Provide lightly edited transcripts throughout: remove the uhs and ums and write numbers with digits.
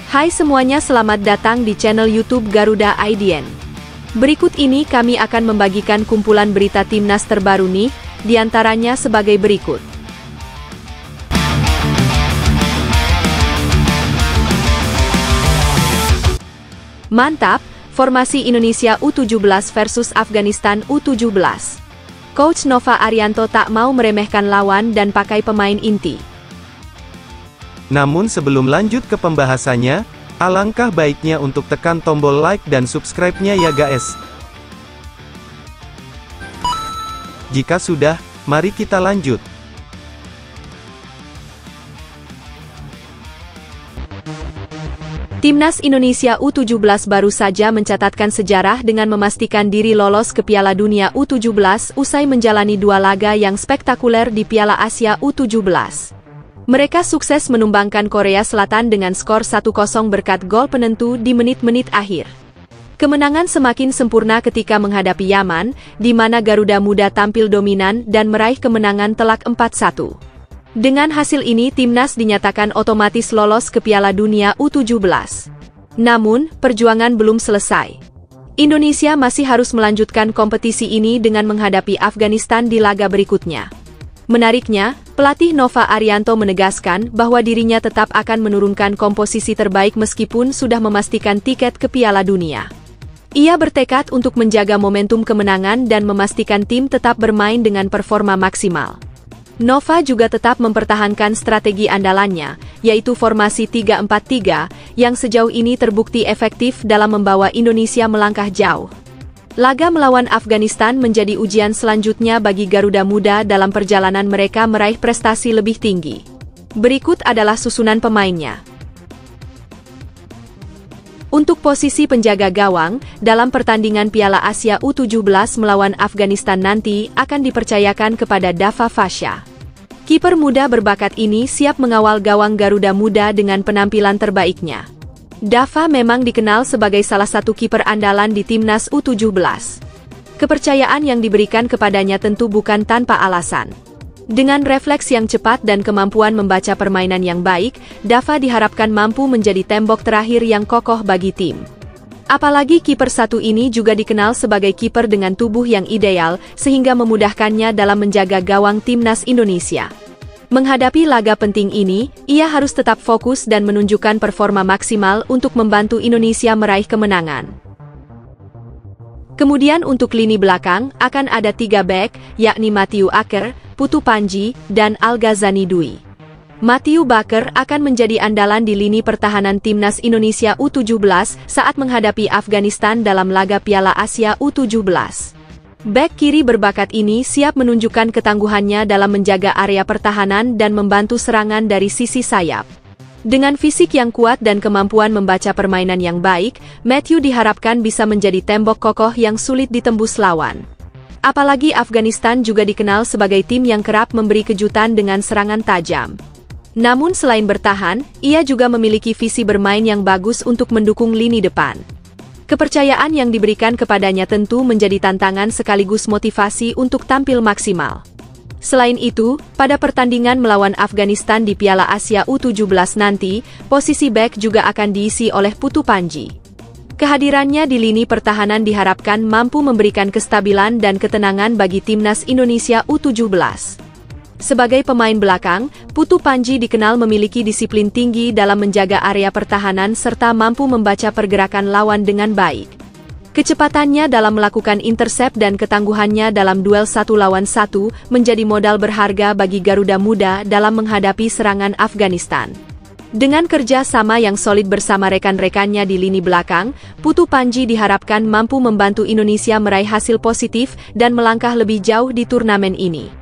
Hai semuanya, selamat datang di channel YouTube Garuda IDN. Berikut ini kami akan membagikan kumpulan berita timnas terbaru nih, diantaranya sebagai berikut. Mantap, formasi Indonesia U17 versus Afghanistan U17. Coach Nova Arianto tak mau meremehkan lawan dan pakai pemain inti. Namun sebelum lanjut ke pembahasannya, alangkah baiknya untuk tekan tombol like dan subscribe-nya ya guys. Jika sudah, mari kita lanjut. Timnas Indonesia U17 baru saja mencatatkan sejarah dengan memastikan diri lolos ke Piala Dunia U17 usai menjalani 2 laga yang spektakuler di Piala Asia U17. Mereka sukses menumbangkan Korea Selatan dengan skor 1-0 berkat gol penentu di menit-menit akhir. Kemenangan semakin sempurna ketika menghadapi Yaman, di mana Garuda Muda tampil dominan dan meraih kemenangan telak 4-1. Dengan hasil ini timnas dinyatakan otomatis lolos ke Piala Dunia U17. Namun, perjuangan belum selesai. Indonesia masih harus melanjutkan kompetisi ini dengan menghadapi Afghanistan di laga berikutnya. Menariknya, pelatih Nova Arianto menegaskan bahwa dirinya tetap akan menurunkan komposisi terbaik meskipun sudah memastikan tiket ke Piala Dunia. Ia bertekad untuk menjaga momentum kemenangan dan memastikan tim tetap bermain dengan performa maksimal. Nova juga tetap mempertahankan strategi andalannya, yaitu formasi 3-4-3, yang sejauh ini terbukti efektif dalam membawa Indonesia melangkah jauh. Laga melawan Afghanistan menjadi ujian selanjutnya bagi Garuda Muda dalam perjalanan mereka meraih prestasi lebih tinggi. Berikut adalah susunan pemainnya. Untuk posisi penjaga gawang, dalam pertandingan Piala Asia U17 melawan Afghanistan nanti akan dipercayakan kepada Dava Fasha. Kiper muda berbakat ini siap mengawal gawang Garuda Muda dengan penampilan terbaiknya. Dava memang dikenal sebagai salah satu kiper andalan di timnas U17. Kepercayaan yang diberikan kepadanya tentu bukan tanpa alasan. Dengan refleks yang cepat dan kemampuan membaca permainan yang baik, Dava diharapkan mampu menjadi tembok terakhir yang kokoh bagi tim. Apalagi kiper satu ini juga dikenal sebagai kiper dengan tubuh yang ideal, sehingga memudahkannya dalam menjaga gawang timnas Indonesia. Menghadapi laga penting ini, ia harus tetap fokus dan menunjukkan performa maksimal untuk membantu Indonesia meraih kemenangan. Kemudian untuk lini belakang, akan ada 3 bek, yakni Matthew Aker, Putu Panji, dan Al-Ghazani Dwi. Matthew Baker akan menjadi andalan di lini pertahanan timnas Indonesia U17 saat menghadapi Afghanistan dalam laga Piala Asia U17. Bek kiri berbakat ini siap menunjukkan ketangguhannya dalam menjaga area pertahanan dan membantu serangan dari sisi sayap. Dengan fisik yang kuat dan kemampuan membaca permainan yang baik, Matthew diharapkan bisa menjadi tembok kokoh yang sulit ditembus lawan. Apalagi Afghanistan juga dikenal sebagai tim yang kerap memberi kejutan dengan serangan tajam. Namun selain bertahan, ia juga memiliki visi bermain yang bagus untuk mendukung lini depan. Kepercayaan yang diberikan kepadanya tentu menjadi tantangan sekaligus motivasi untuk tampil maksimal. Selain itu, pada pertandingan melawan Afghanistan di Piala Asia U17 nanti, posisi bek juga akan diisi oleh Putu Panji. Kehadirannya di lini pertahanan diharapkan mampu memberikan kestabilan dan ketenangan bagi timnas Indonesia U17. Sebagai pemain belakang, Putu Panji dikenal memiliki disiplin tinggi dalam menjaga area pertahanan serta mampu membaca pergerakan lawan dengan baik. Kecepatannya dalam melakukan intercept dan ketangguhannya dalam duel 1 lawan 1 menjadi modal berharga bagi Garuda Muda dalam menghadapi serangan Afghanistan. Dengan kerja sama yang solid bersama rekan-rekannya di lini belakang, Putu Panji diharapkan mampu membantu Indonesia meraih hasil positif dan melangkah lebih jauh di turnamen ini.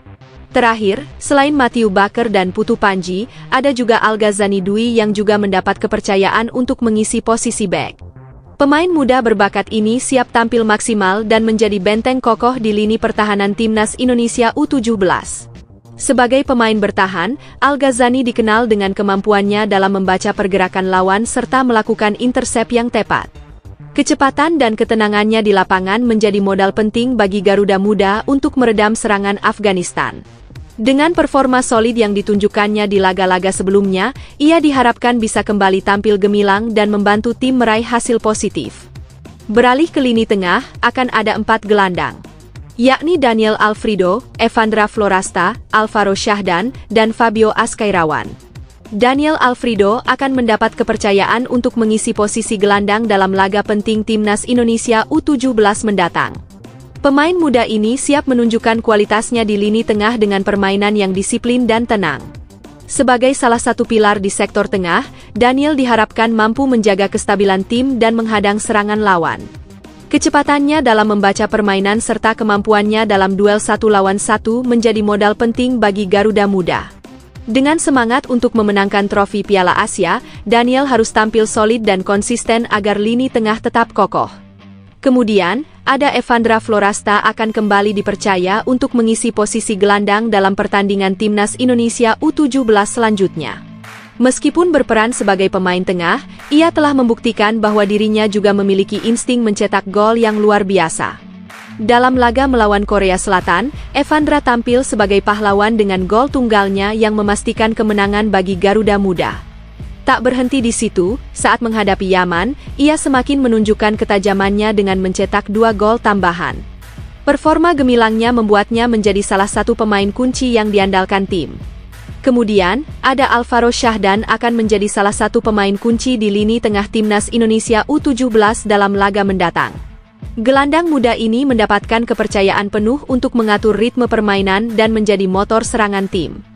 Terakhir, selain Matthew Baker dan Putu Panji, ada juga Al-Ghazani Dwi yang juga mendapat kepercayaan untuk mengisi posisi bek. Pemain muda berbakat ini siap tampil maksimal dan menjadi benteng kokoh di lini pertahanan timnas Indonesia U17. Sebagai pemain bertahan, Al-Ghazani dikenal dengan kemampuannya dalam membaca pergerakan lawan serta melakukan intercept yang tepat. Kecepatan dan ketenangannya di lapangan menjadi modal penting bagi Garuda Muda untuk meredam serangan Afghanistan. Dengan performa solid yang ditunjukkannya di laga-laga sebelumnya, ia diharapkan bisa kembali tampil gemilang dan membantu tim meraih hasil positif. Beralih ke lini tengah, akan ada 4 gelandang, yakni Daniel Alfredo, Evandra Florasta, Alvaro Syahdan, dan Fabio Ascairawan. Daniel Alfredo akan mendapat kepercayaan untuk mengisi posisi gelandang dalam laga penting Timnas Indonesia U17 mendatang. Pemain muda ini siap menunjukkan kualitasnya di lini tengah dengan permainan yang disiplin dan tenang. Sebagai salah satu pilar di sektor tengah, Daniel diharapkan mampu menjaga kestabilan tim dan menghadang serangan lawan. Kecepatannya dalam membaca permainan serta kemampuannya dalam duel 1 lawan 1 menjadi modal penting bagi Garuda Muda. Dengan semangat untuk memenangkan trofi Piala Asia, Daniel harus tampil solid dan konsisten agar lini tengah tetap kokoh. Kemudian, ada Evandra Florasta akan kembali dipercaya untuk mengisi posisi gelandang dalam pertandingan Timnas Indonesia U17 selanjutnya. Meskipun berperan sebagai pemain tengah, ia telah membuktikan bahwa dirinya juga memiliki insting mencetak gol yang luar biasa. Dalam laga melawan Korea Selatan, Evandra tampil sebagai pahlawan dengan gol tunggalnya yang memastikan kemenangan bagi Garuda Muda. Tak berhenti di situ, saat menghadapi Yaman, ia semakin menunjukkan ketajamannya dengan mencetak 2 gol tambahan. Performa gemilangnya membuatnya menjadi salah satu pemain kunci yang diandalkan tim. Kemudian, ada Alvaro Syahdan akan menjadi salah satu pemain kunci di lini tengah Timnas Indonesia U17 dalam laga mendatang. Gelandang muda ini mendapatkan kepercayaan penuh untuk mengatur ritme permainan dan menjadi motor serangan tim.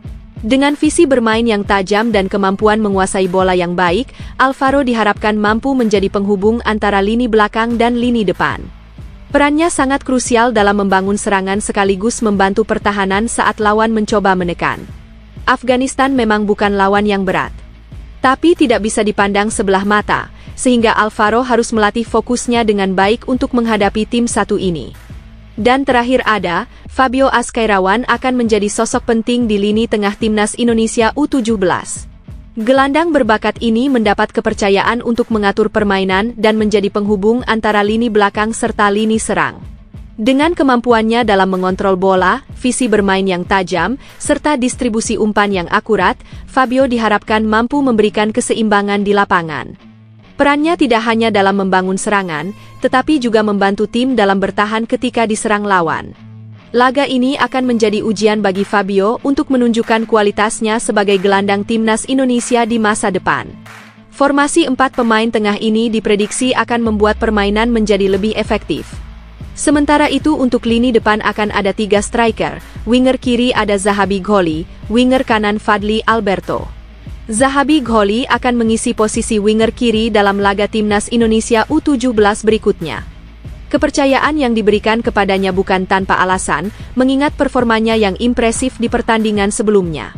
Dengan visi bermain yang tajam dan kemampuan menguasai bola yang baik, Alvaro diharapkan mampu menjadi penghubung antara lini belakang dan lini depan. Perannya sangat krusial dalam membangun serangan sekaligus membantu pertahanan saat lawan mencoba menekan. Afghanistan memang bukan lawan yang berat, tapi tidak bisa dipandang sebelah mata, sehingga Alvaro harus melatih fokusnya dengan baik untuk menghadapi tim satu ini. Dan terakhir ada, Fabio Ascairawan akan menjadi sosok penting di lini tengah Timnas Indonesia U17. Gelandang berbakat ini mendapat kepercayaan untuk mengatur permainan dan menjadi penghubung antara lini belakang serta lini serang. Dengan kemampuannya dalam mengontrol bola, visi bermain yang tajam, serta distribusi umpan yang akurat, Fabio diharapkan mampu memberikan keseimbangan di lapangan. Perannya tidak hanya dalam membangun serangan, tetapi juga membantu tim dalam bertahan ketika diserang lawan. Laga ini akan menjadi ujian bagi Fabio untuk menunjukkan kualitasnya sebagai gelandang Timnas Indonesia di masa depan. Formasi 4 pemain tengah ini diprediksi akan membuat permainan menjadi lebih efektif. Sementara itu untuk lini depan akan ada 3 striker, winger kiri ada Zahabi Gholi, winger kanan Fadly Alberto. Zahabi Gholi akan mengisi posisi winger kiri dalam laga Timnas Indonesia U17 berikutnya. Kepercayaan yang diberikan kepadanya bukan tanpa alasan, mengingat performanya yang impresif di pertandingan sebelumnya.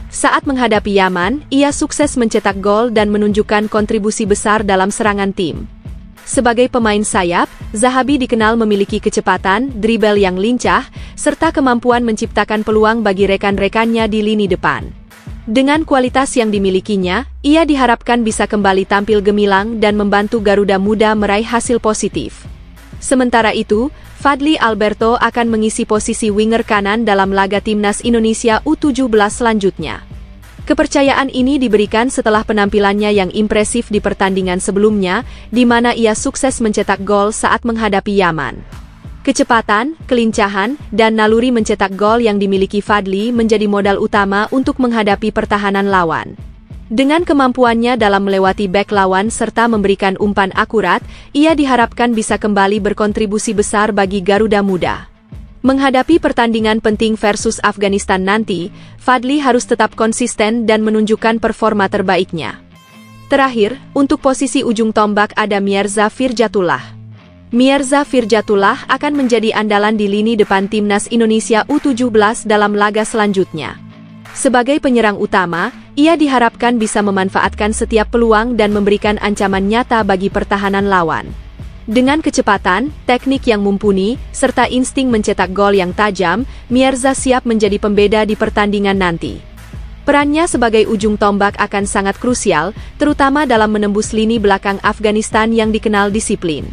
Saat menghadapi Yaman, ia sukses mencetak gol dan menunjukkan kontribusi besar dalam serangan tim. Sebagai pemain sayap, Zahabi dikenal memiliki kecepatan, dribble yang lincah, serta kemampuan menciptakan peluang bagi rekan-rekannya di lini depan. Dengan kualitas yang dimilikinya, ia diharapkan bisa kembali tampil gemilang dan membantu Garuda Muda meraih hasil positif. Sementara itu, Fadly Alberto akan mengisi posisi winger kanan dalam laga Timnas Indonesia U17 selanjutnya. Kepercayaan ini diberikan setelah penampilannya yang impresif di pertandingan sebelumnya, di mana ia sukses mencetak gol saat menghadapi Yaman. Kecepatan, kelincahan, dan naluri mencetak gol yang dimiliki Fadly menjadi modal utama untuk menghadapi pertahanan lawan. Dengan kemampuannya dalam melewati bek lawan serta memberikan umpan akurat, ia diharapkan bisa kembali berkontribusi besar bagi Garuda Muda. Menghadapi pertandingan penting versus Afghanistan nanti, Fadly harus tetap konsisten dan menunjukkan performa terbaiknya. Terakhir, untuk posisi ujung tombak ada Mirza Firjatullah. Mirza Firjatullah akan menjadi andalan di lini depan Timnas Indonesia U17 dalam laga selanjutnya. Sebagai penyerang utama, ia diharapkan bisa memanfaatkan setiap peluang dan memberikan ancaman nyata bagi pertahanan lawan. Dengan kecepatan, teknik yang mumpuni, serta insting mencetak gol yang tajam, Mirza siap menjadi pembeda di pertandingan nanti. Perannya sebagai ujung tombak akan sangat krusial, terutama dalam menembus lini belakang Afghanistan yang dikenal disiplin.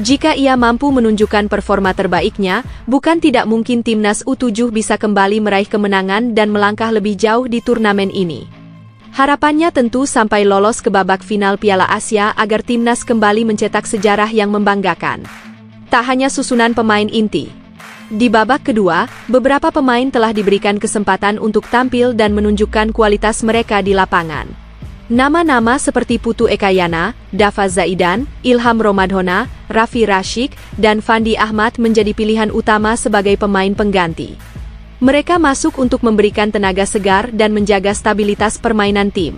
Jika ia mampu menunjukkan performa terbaiknya, bukan tidak mungkin timnas U7 bisa kembali meraih kemenangan dan melangkah lebih jauh di turnamen ini. Harapannya tentu sampai lolos ke babak final Piala Asia agar timnas kembali mencetak sejarah yang membanggakan. Tak hanya susunan pemain inti. Di babak kedua, beberapa pemain telah diberikan kesempatan untuk tampil dan menunjukkan kualitas mereka di lapangan. Nama-nama seperti Putu Ekayana, Dava Zaidan, Ilham Romadhona, Raffi Rashik, dan Fandi Ahmad menjadi pilihan utama sebagai pemain pengganti. Mereka masuk untuk memberikan tenaga segar dan menjaga stabilitas permainan tim.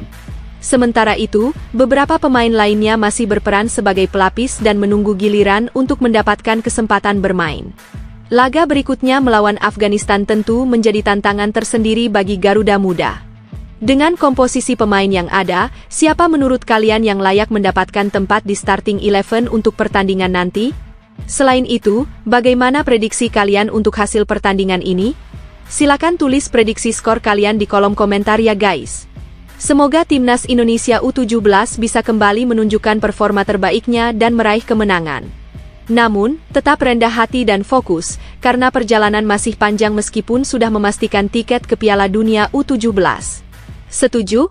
Sementara itu, beberapa pemain lainnya masih berperan sebagai pelapis dan menunggu giliran untuk mendapatkan kesempatan bermain. Laga berikutnya melawan Afghanistan tentu menjadi tantangan tersendiri bagi Garuda Muda. Dengan komposisi pemain yang ada, siapa menurut kalian yang layak mendapatkan tempat di starting 11 untuk pertandingan nanti? Selain itu, bagaimana prediksi kalian untuk hasil pertandingan ini? Silakan tulis prediksi skor kalian di kolom komentar ya guys. Semoga timnas Indonesia U17 bisa kembali menunjukkan performa terbaiknya dan meraih kemenangan. Namun, tetap rendah hati dan fokus, karena perjalanan masih panjang meskipun sudah memastikan tiket ke Piala Dunia U17. Setuju?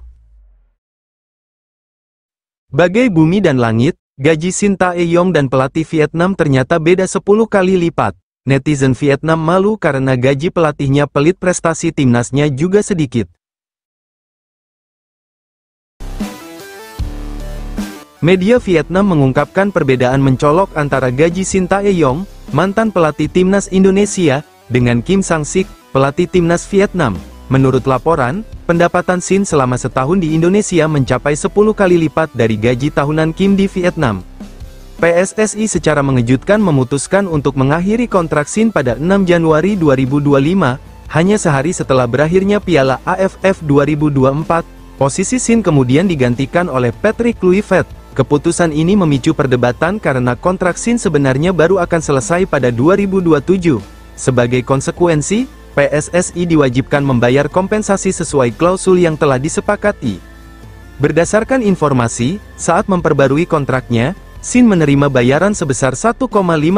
Bagai bumi dan langit, gaji Shin Tae-yong dan pelatih Vietnam ternyata beda 10 kali lipat. Netizen Vietnam malu karena gaji pelatihnya pelit, prestasi timnasnya juga sedikit. Media Vietnam mengungkapkan perbedaan mencolok antara gaji Shin Tae-yong, mantan pelatih timnas Indonesia, dengan Kim Sang-sik, pelatih timnas Vietnam. Menurut laporan, pendapatan Shin selama setahun di Indonesia mencapai 10 kali lipat dari gaji tahunan Kim di Vietnam. PSSI secara mengejutkan memutuskan untuk mengakhiri kontrak Shin pada 6 Januari 2025, hanya sehari setelah berakhirnya Piala AFF 2024. Posisi Shin kemudian digantikan oleh Patrick Kluivert. Keputusan ini memicu perdebatan karena kontrak Shin sebenarnya baru akan selesai pada 2027. Sebagai konsekuensi, PSSI diwajibkan membayar kompensasi sesuai klausul yang telah disepakati. Berdasarkan informasi, saat memperbarui kontraknya, Shin menerima bayaran sebesar 1,5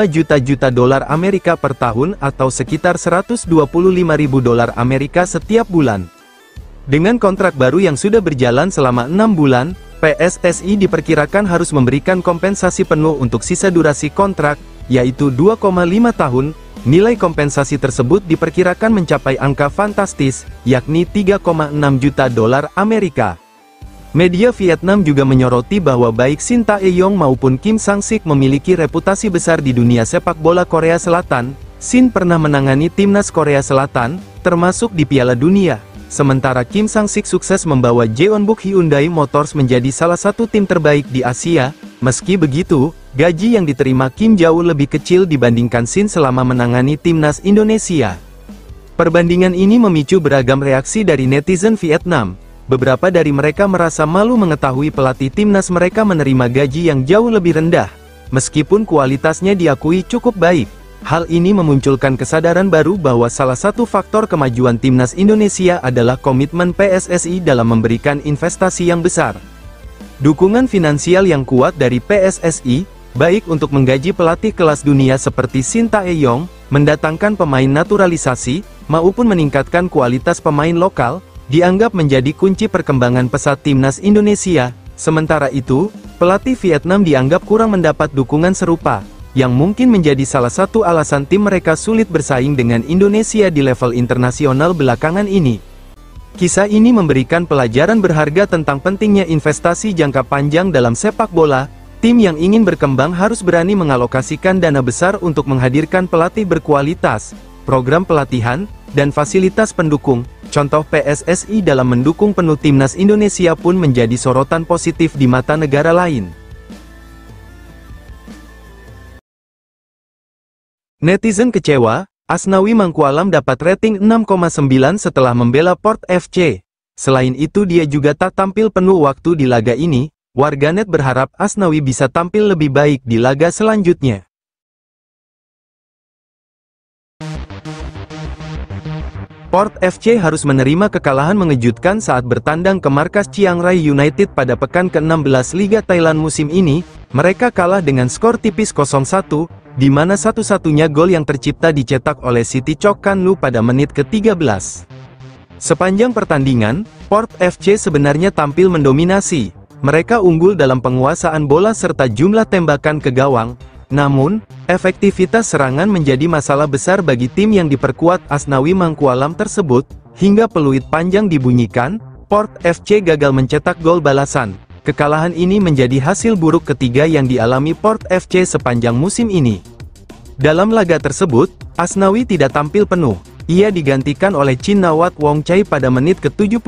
juta dolar Amerika per tahun atau sekitar 125.000 dolar Amerika setiap bulan. Dengan kontrak baru yang sudah berjalan selama 6 bulan, PSSI diperkirakan harus memberikan kompensasi penuh untuk sisa durasi kontrak, yaitu 2,5 tahun. Nilai kompensasi tersebut diperkirakan mencapai angka fantastis, yakni 3,6 juta dolar Amerika. Media Vietnam juga menyoroti bahwa baik Shin Tae-yong maupun Kim Sang-sik memiliki reputasi besar di dunia sepak bola Korea Selatan. Shin pernah menangani timnas Korea Selatan, termasuk di Piala Dunia. Sementara Kim Sang-sik sukses membawa Jeonbuk Hyundai Motors menjadi salah satu tim terbaik di Asia. Meski begitu, gaji yang diterima Kim jauh lebih kecil dibandingkan Shin selama menangani timnas Indonesia. Perbandingan ini memicu beragam reaksi dari netizen Vietnam. Beberapa dari mereka merasa malu mengetahui pelatih timnas mereka menerima gaji yang jauh lebih rendah, meskipun kualitasnya diakui cukup baik. Hal ini memunculkan kesadaran baru bahwa salah satu faktor kemajuan timnas Indonesia adalah komitmen PSSI dalam memberikan investasi yang besar. Dukungan finansial yang kuat dari PSSI, baik untuk menggaji pelatih kelas dunia seperti Shin Tae-yong, mendatangkan pemain naturalisasi, maupun meningkatkan kualitas pemain lokal, dianggap menjadi kunci perkembangan pesat timnas Indonesia. Sementara itu, pelatih Vietnam dianggap kurang mendapat dukungan serupa, yang mungkin menjadi salah satu alasan tim mereka sulit bersaing dengan Indonesia di level internasional belakangan ini. Kisah ini memberikan pelajaran berharga tentang pentingnya investasi jangka panjang dalam sepak bola. Tim yang ingin berkembang harus berani mengalokasikan dana besar untuk menghadirkan pelatih berkualitas, program pelatihan, dan fasilitas pendukung. Contoh PSSI dalam mendukung penuh timnas Indonesia pun menjadi sorotan positif di mata negara lain. Netizen kecewa, Asnawi Mangkualam dapat rating 6,9 setelah membela Port FC. Selain itu dia juga tak tampil penuh waktu di laga ini. Warganet berharap Asnawi bisa tampil lebih baik di laga selanjutnya. Port FC harus menerima kekalahan mengejutkan saat bertandang ke markas Chiang Rai United pada pekan ke-16 Liga Thailand musim ini. Mereka kalah dengan skor tipis 0-1, di mana satu-satunya gol yang tercipta dicetak oleh Siti Chok Kan Lu pada menit ke-13. Sepanjang pertandingan, Port FC sebenarnya tampil mendominasi. Mereka unggul dalam penguasaan bola serta jumlah tembakan ke gawang. Namun, efektivitas serangan menjadi masalah besar bagi tim yang diperkuat Asnawi Mangkualam tersebut. Hingga peluit panjang dibunyikan, Port FC gagal mencetak gol balasan. Kekalahan ini menjadi hasil buruk ketiga yang dialami Port FC sepanjang musim ini. Dalam laga tersebut, Asnawi tidak tampil penuh. Ia digantikan oleh Chin Nawat Wongchai pada menit ke-75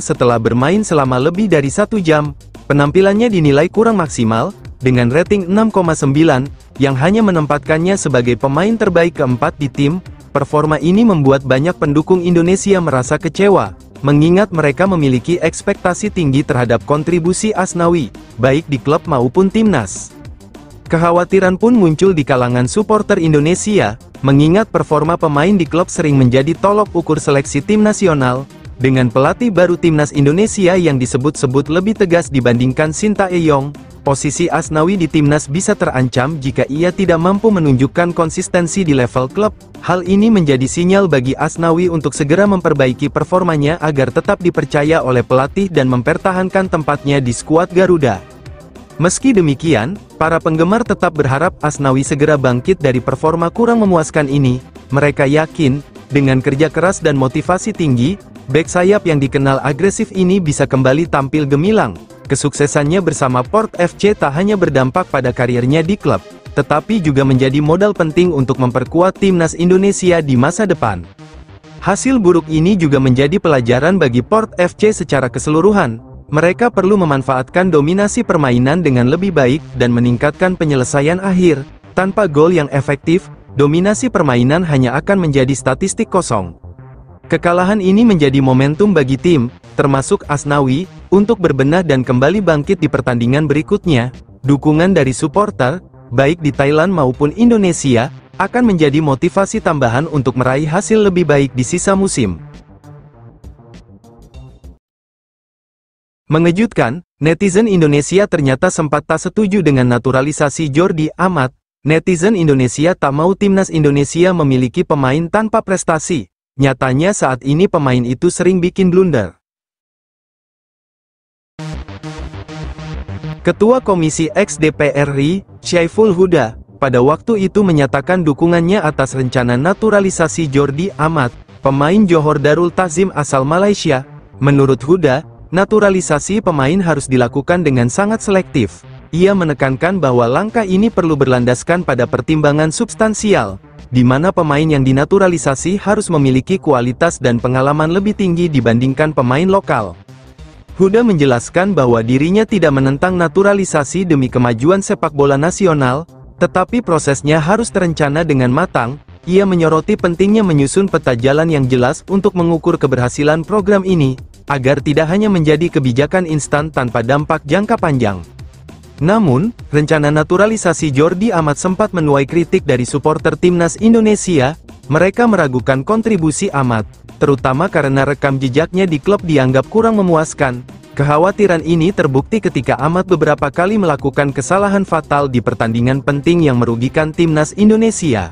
setelah bermain selama lebih dari 1 jam. Penampilannya dinilai kurang maksimal, dengan rating 6,9, yang hanya menempatkannya sebagai pemain terbaik keempat di tim. Performa ini membuat banyak pendukung Indonesia merasa kecewa, mengingat mereka memiliki ekspektasi tinggi terhadap kontribusi Asnawi, baik di klub maupun timnas. Kekhawatiran pun muncul di kalangan supporter Indonesia, mengingat performa pemain di klub sering menjadi tolok ukur seleksi tim nasional. Dengan pelatih baru timnas Indonesia yang disebut-sebut lebih tegas dibandingkan Sintayong, posisi Asnawi di timnas bisa terancam jika ia tidak mampu menunjukkan konsistensi di level klub. Hal ini menjadi sinyal bagi Asnawi untuk segera memperbaiki performanya agar tetap dipercaya oleh pelatih dan mempertahankan tempatnya di skuad Garuda. Meski demikian, para penggemar tetap berharap Asnawi segera bangkit dari performa kurang memuaskan ini. Mereka yakin, dengan kerja keras dan motivasi tinggi, bek sayap yang dikenal agresif ini bisa kembali tampil gemilang. Kesuksesannya bersama Port FC tak hanya berdampak pada karirnya di klub, tetapi juga menjadi modal penting untuk memperkuat timnas Indonesia di masa depan. Hasil buruk ini juga menjadi pelajaran bagi Port FC secara keseluruhan. Mereka perlu memanfaatkan dominasi permainan dengan lebih baik dan meningkatkan penyelesaian akhir. Tanpa gol yang efektif, dominasi permainan hanya akan menjadi statistik kosong. Kekalahan ini menjadi momentum bagi tim, termasuk Asnawi, untuk berbenah dan kembali bangkit di pertandingan berikutnya. Dukungan dari supporter, baik di Thailand maupun Indonesia, akan menjadi motivasi tambahan untuk meraih hasil lebih baik di sisa musim. Mengejutkan, netizen Indonesia ternyata sempat tak setuju dengan naturalisasi Jordi Amat. Netizen Indonesia tak mau timnas Indonesia memiliki pemain tanpa prestasi. Nyatanya saat ini pemain itu sering bikin blunder. Ketua Komisi X DPR RI, Syaiful Huda, pada waktu itu menyatakan dukungannya atas rencana naturalisasi Jordi Amat, pemain Johor Darul Ta'zim asal Malaysia. Menurut Huda, naturalisasi pemain harus dilakukan dengan sangat selektif. Ia menekankan bahwa langkah ini perlu berlandaskan pada pertimbangan substansial, di mana pemain yang dinaturalisasi harus memiliki kualitas dan pengalaman lebih tinggi dibandingkan pemain lokal. Huda menjelaskan bahwa dirinya tidak menentang naturalisasi demi kemajuan sepak bola nasional, tetapi prosesnya harus terencana dengan matang. Ia menyoroti pentingnya menyusun peta jalan yang jelas untuk mengukur keberhasilan program ini, agar tidak hanya menjadi kebijakan instan tanpa dampak jangka panjang. Namun, rencana naturalisasi Jordi Amat sempat menuai kritik dari supporter timnas Indonesia. Mereka meragukan kontribusi Amat, terutama karena rekam jejaknya di klub dianggap kurang memuaskan. Kekhawatiran ini terbukti ketika Amat beberapa kali melakukan kesalahan fatal di pertandingan penting yang merugikan timnas Indonesia.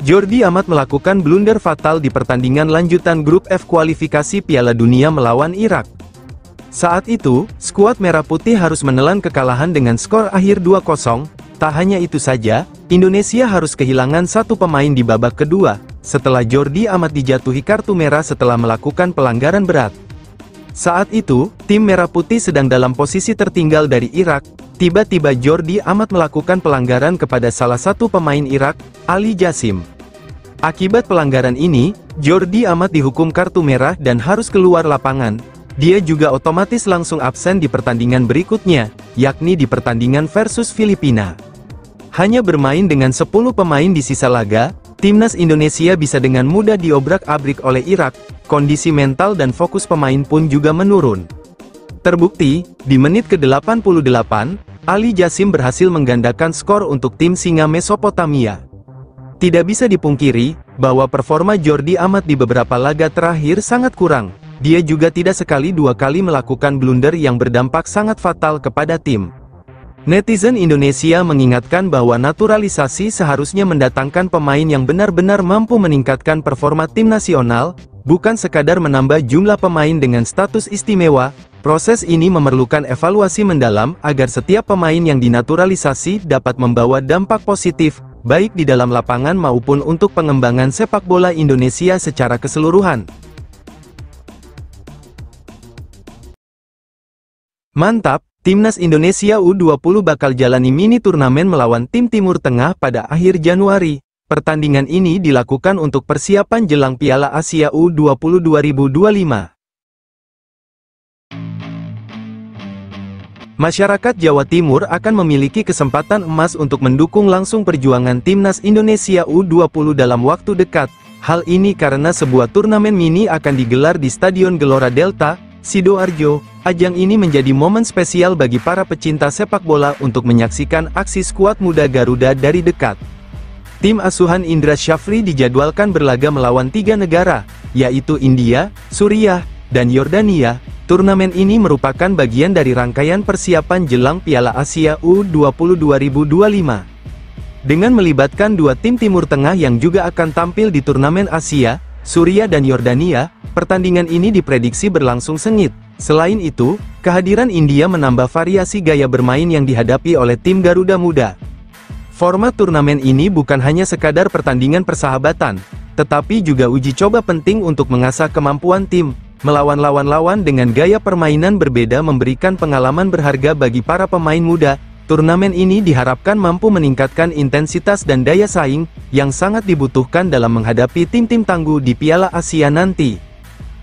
Jordi Amat melakukan blunder fatal di pertandingan lanjutan grup F kualifikasi Piala Dunia melawan Irak. Saat itu, skuad Merah Putih harus menelan kekalahan dengan skor akhir 2-0. Tak hanya itu saja, Indonesia harus kehilangan satu pemain di babak kedua, setelah Jordi Amat dijatuhi kartu merah setelah melakukan pelanggaran berat. Saat itu, tim Merah Putih sedang dalam posisi tertinggal dari Irak. Tiba-tiba Jordi Amat melakukan pelanggaran kepada salah satu pemain Irak, Ali Jassim. Akibat pelanggaran ini, Jordi Amat dihukum kartu merah dan harus keluar lapangan. Dia juga otomatis langsung absen di pertandingan berikutnya, yakni di pertandingan versus Filipina. Hanya bermain dengan 10 pemain di sisa laga, timnas Indonesia bisa dengan mudah diobrak-abrik oleh Irak. Kondisi mental dan fokus pemain pun juga menurun. Terbukti, di menit ke-88, Ali Jassim berhasil menggandakan skor untuk tim Singa Mesopotamia. Tidak bisa dipungkiri, bahwa performa Jordi Amat di beberapa laga terakhir sangat kurang. Dia juga tidak sekali dua kali melakukan blunder yang berdampak sangat fatal kepada tim. Netizen Indonesia mengingatkan bahwa naturalisasi seharusnya mendatangkan pemain yang benar-benar mampu meningkatkan performa tim nasional, bukan sekadar menambah jumlah pemain dengan status istimewa. Proses ini memerlukan evaluasi mendalam agar setiap pemain yang dinaturalisasi dapat membawa dampak positif, baik di dalam lapangan maupun untuk pengembangan sepak bola Indonesia secara keseluruhan. Mantap! Timnas Indonesia U20 bakal jalani mini turnamen melawan tim Timur Tengah pada akhir Januari. Pertandingan ini dilakukan untuk persiapan jelang Piala Asia U20 2025. Masyarakat Jawa Timur akan memiliki kesempatan emas untuk mendukung langsung perjuangan Timnas Indonesia U20 dalam waktu dekat. Hal ini karena sebuah turnamen mini akan digelar di Stadion Gelora Delta, Sidoarjo. Ajang ini menjadi momen spesial bagi para pecinta sepak bola untuk menyaksikan aksi skuad muda Garuda dari dekat. Tim asuhan Indra Syafri dijadwalkan berlaga melawan 3 negara, yaitu India, Suriah, dan Yordania. Turnamen ini merupakan bagian dari rangkaian persiapan jelang Piala Asia U20 2025. Dengan melibatkan dua tim Timur Tengah yang juga akan tampil di turnamen Asia, Suriah dan Yordania, pertandingan ini diprediksi berlangsung sengit. Selain itu, kehadiran India menambah variasi gaya bermain yang dihadapi oleh tim Garuda Muda. Format turnamen ini bukan hanya sekadar pertandingan persahabatan, tetapi juga uji coba penting untuk mengasah kemampuan tim. Melawan lawan-lawan dengan gaya permainan berbeda memberikan pengalaman berharga bagi para pemain muda. Turnamen ini diharapkan mampu meningkatkan intensitas dan daya saing, yang sangat dibutuhkan dalam menghadapi tim-tim tangguh di Piala Asia nanti.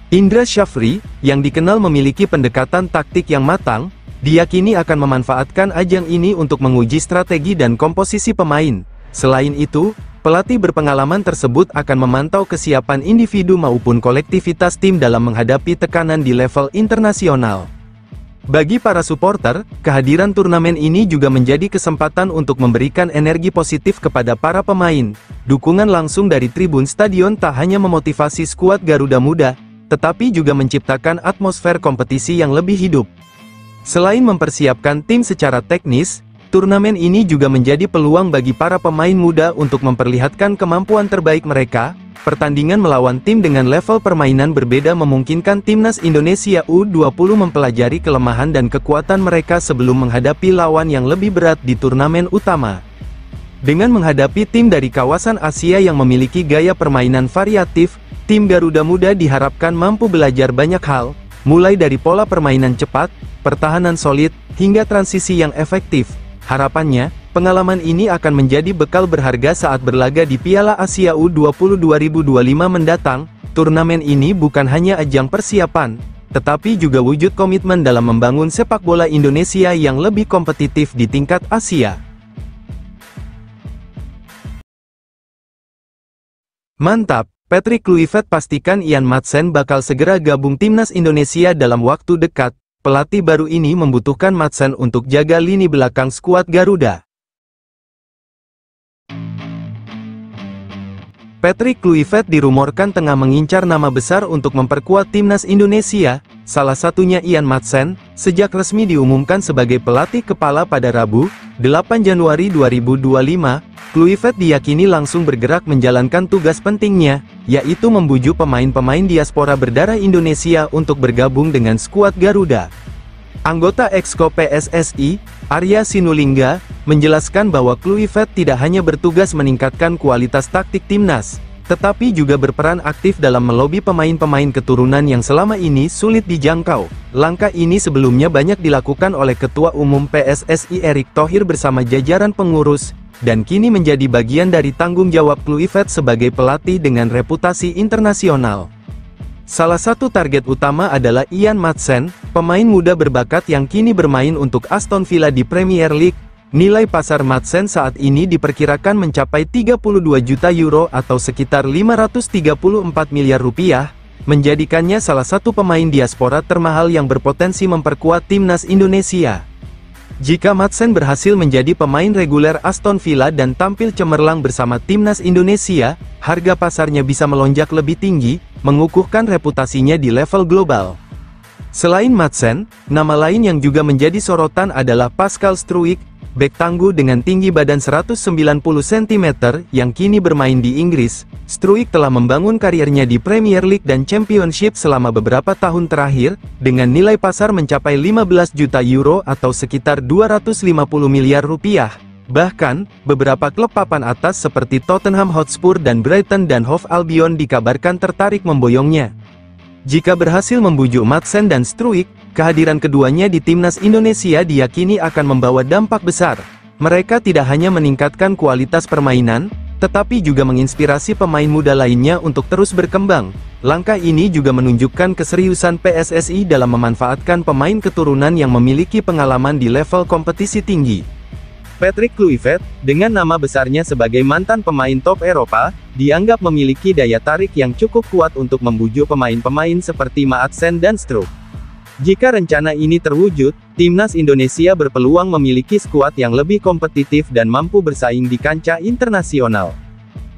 Indra Syafri, yang dikenal memiliki pendekatan taktik yang matang, diyakini akan memanfaatkan ajang ini untuk menguji strategi dan komposisi pemain. Selain itu, pelatih berpengalaman tersebut akan memantau kesiapan individu maupun kolektivitas tim dalam menghadapi tekanan di level internasional. Bagi para supporter, kehadiran turnamen ini juga menjadi kesempatan untuk memberikan energi positif kepada para pemain. Dukungan langsung dari tribun stadion tak hanya memotivasi skuad Garuda Muda, tetapi juga menciptakan atmosfer kompetisi yang lebih hidup. Selain mempersiapkan tim secara teknis, turnamen ini juga menjadi peluang bagi para pemain muda untuk memperlihatkan kemampuan terbaik mereka. Pertandingan melawan tim dengan level permainan berbeda memungkinkan Timnas Indonesia U20 mempelajari kelemahan dan kekuatan mereka sebelum menghadapi lawan yang lebih berat di turnamen utama. Dengan menghadapi tim dari kawasan Asia yang memiliki gaya permainan variatif, tim Garuda Muda diharapkan mampu belajar banyak hal, mulai dari pola permainan cepat, pertahanan solid, hingga transisi yang efektif. Harapannya, pengalaman ini akan menjadi bekal berharga saat berlaga di Piala Asia U20 2025 mendatang. Turnamen ini bukan hanya ajang persiapan, tetapi juga wujud komitmen dalam membangun sepak bola Indonesia yang lebih kompetitif di tingkat Asia. Mantap! Patrick Kluivert pastikan Ian Maatsen bakal segera gabung Timnas Indonesia dalam waktu dekat. Pelatih baru ini membutuhkan Maatsen untuk jaga lini belakang skuad Garuda. Patrick Kluivert dirumorkan tengah mengincar nama besar untuk memperkuat Timnas Indonesia, salah satunya Ian Maatsen, sejak resmi diumumkan sebagai pelatih kepala pada Rabu, 8 Januari 2025. Kluivert diyakini langsung bergerak menjalankan tugas pentingnya, yaitu membujuk pemain-pemain diaspora berdarah Indonesia untuk bergabung dengan skuad Garuda. Anggota Exco PSSI, Arya Sinulinga, menjelaskan bahwa Kluivert tidak hanya bertugas meningkatkan kualitas taktik timnas, tetapi juga berperan aktif dalam melobi pemain-pemain keturunan yang selama ini sulit dijangkau. Langkah ini sebelumnya banyak dilakukan oleh Ketua Umum PSSI Erick Thohir bersama jajaran pengurus, dan kini menjadi bagian dari tanggung jawab Kluivert sebagai pelatih dengan reputasi internasional. Salah satu target utama adalah Ian Maatsen, pemain muda berbakat yang kini bermain untuk Aston Villa di Premier League. Nilai pasar Maatsen saat ini diperkirakan mencapai 32 juta euro atau sekitar 534 miliar rupiah, menjadikannya salah satu pemain diaspora termahal yang berpotensi memperkuat Timnas Indonesia. Jika Maatsen berhasil menjadi pemain reguler Aston Villa dan tampil cemerlang bersama Timnas Indonesia, harga pasarnya bisa melonjak lebih tinggi, mengukuhkan reputasinya di level global. Selain Maatsen, nama lain yang juga menjadi sorotan adalah Pascal Struijk, Bek tangguh dengan tinggi badan 190 cm yang kini bermain di Inggris, Struijk telah membangun karirnya di Premier League dan Championship selama beberapa tahun terakhir, dengan nilai pasar mencapai 15 juta euro atau sekitar 250 miliar rupiah. Bahkan, beberapa klub papan atas seperti Tottenham Hotspur dan Brighton dan Hove Albion dikabarkan tertarik memboyongnya. Jika berhasil membujuk Madsen dan Struijk, kehadiran keduanya di timnas Indonesia diyakini akan membawa dampak besar. Mereka tidak hanya meningkatkan kualitas permainan, tetapi juga menginspirasi pemain muda lainnya untuk terus berkembang. Langkah ini juga menunjukkan keseriusan PSSI dalam memanfaatkan pemain keturunan yang memiliki pengalaman di level kompetisi tinggi. Patrick Kluivert, dengan nama besarnya sebagai mantan pemain top Eropa, dianggap memiliki daya tarik yang cukup kuat untuk membujuk pemain-pemain seperti Madsen dan Struijk. Jika rencana ini terwujud, timnas Indonesia berpeluang memiliki skuad yang lebih kompetitif dan mampu bersaing di kancah internasional.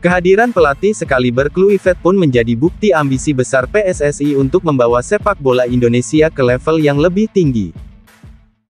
Kehadiran pelatih sekaliber Kluivert pun menjadi bukti ambisi besar PSSI untuk membawa sepak bola Indonesia ke level yang lebih tinggi.